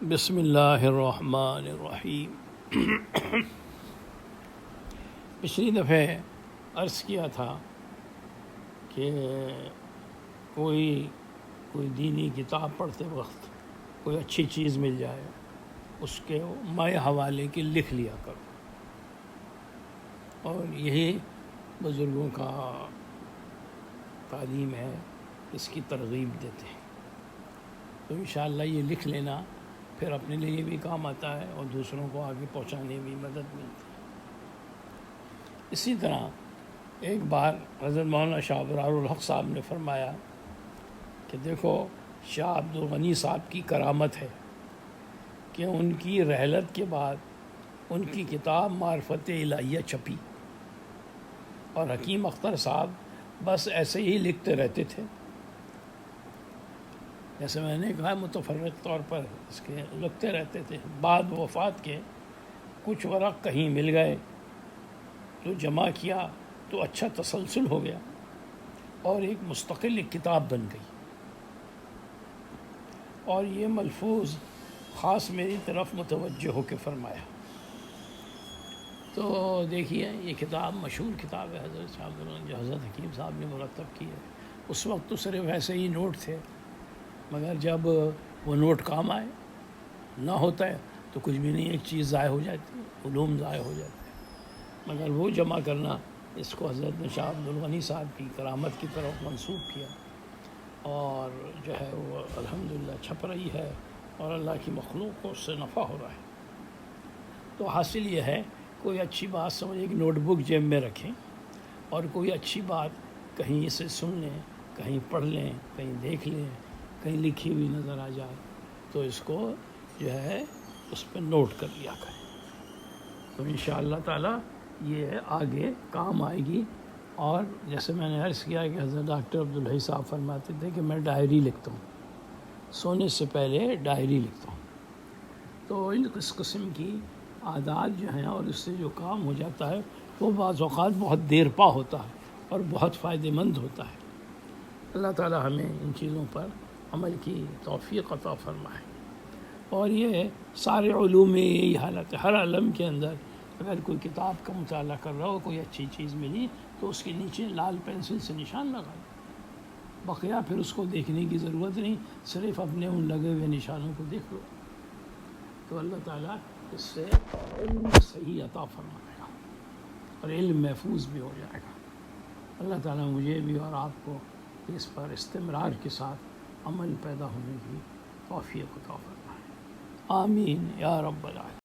بسم اللہ الرحمن الرحیم۔ پچھلی دفعہ عرض کیا تھا کہ کوئی دینی کتاب پڑھتے وقت کوئی اچھی چیز مل جائے اس کے مائع حوالے کی لکھ لیا کرو، اور یہی بزرگوں کا تعلیم ہے، اس کی ترغیب دیتے ہیں۔ تو انشاءاللہ یہ لکھ لینا پھر اپنے لیے بھی کام آتا ہے اور دوسروں کو آگے پہنچانے میں مدد ملتی ہے۔ اسی طرح ایک بار حضرت مولانا شاہ ابرار الحق صاحب نے فرمایا کہ دیکھو، شاہ عبدالغنی صاحب کی کرامت ہے کہ ان کی رحلت کے بعد ان کی کتاب معرفت الہیہ چھپی، اور حکیم اختر صاحب بس ایسے ہی لکھتے رہتے تھے، جیسے میں نے کہا متفرق طور پر اس کے لکھتے رہتے تھے۔ بعد وفات کے کچھ ورق کہیں مل گئے تو جمع کیا تو اچھا تسلسل ہو گیا اور ایک مستقل ایک کتاب بن گئی، اور یہ ملفوظ خاص میری طرف متوجہ ہو کے فرمایا۔ تو دیکھیے، یہ کتاب مشہور کتاب ہے حضرت شاہ عبدالغنی جو حضرت حکیم صاحب نے مرتب کی ہے۔ اس وقت تو صرف ایسے ہی نوٹ تھے، مگر جب وہ نوٹ کام آئے، نہ ہوتا ہے تو کچھ بھی نہیں، ایک چیز ضائع ہو جاتی ہے، علوم ضائع ہو جاتے ہیں، مگر وہ جمع کرنا، اس کو حضرت نے شاہ عبدالغنی صاحب کی کرامت کی طرف منسوب کیا، اور جو ہے وہ الحمدللہ چھپ رہی ہے، اور اللہ کی مخلوق کو اس سے نفع ہو رہا ہے۔ تو حاصل یہ ہے، کوئی اچھی بات سمجھ ایک نوٹ بک جیب میں رکھیں، اور کوئی اچھی بات کہیں اسے سن لیں، کہیں پڑھ لیں، کہیں دیکھ لیں، کہیں لکھی ہوئی نظر آ جائے تو اس کو جو ہے اس پہ نوٹ کر لیا کریں، تو انشاءاللہ تعالیٰ یہ آگے کام آئے گی۔ اور جیسے میں نے عرض کیا کہ حضرت ڈاکٹر عبدالحی صاحب فرماتے تھے کہ میں ڈائری لکھتا ہوں، سونے سے پہلے ڈائری لکھتا ہوں، تو اس قسم کی عادات جو ہیں اور اس سے جو کام ہو جاتا ہے وہ بعض اوقات بہت دیر پا ہوتا ہے اور بہت فائدہ مند ہوتا ہے۔ اللہ تعالیٰ ہمیں ان چیزوں پر عمل کی توفیق عطا فرمائے۔ اور یہ سارے علوم میں یہی حالت ہے، ہر علم کے اندر اگر کوئی کتاب کا مطالعہ کر رہا ہو، کوئی اچھی چیز ملی تو اس کے نیچے لال پینسل سے نشان لگا لو، بقیہ پھر اس کو دیکھنے کی ضرورت نہیں، صرف اپنے ان لگے ہوئے نشانوں کو دیکھ لو، تو اللہ تعالیٰ اس سے علم صحیح عطا فرمائے گا اور علم محفوظ بھی ہو جائے گا۔ اللہ تعالیٰ مجھے بھی اور آپ کو اس پر استمرار کے ساتھ عمل پیدا ہونے کی توفیق عطا فرمائے۔ آمین یا رب العالمین۔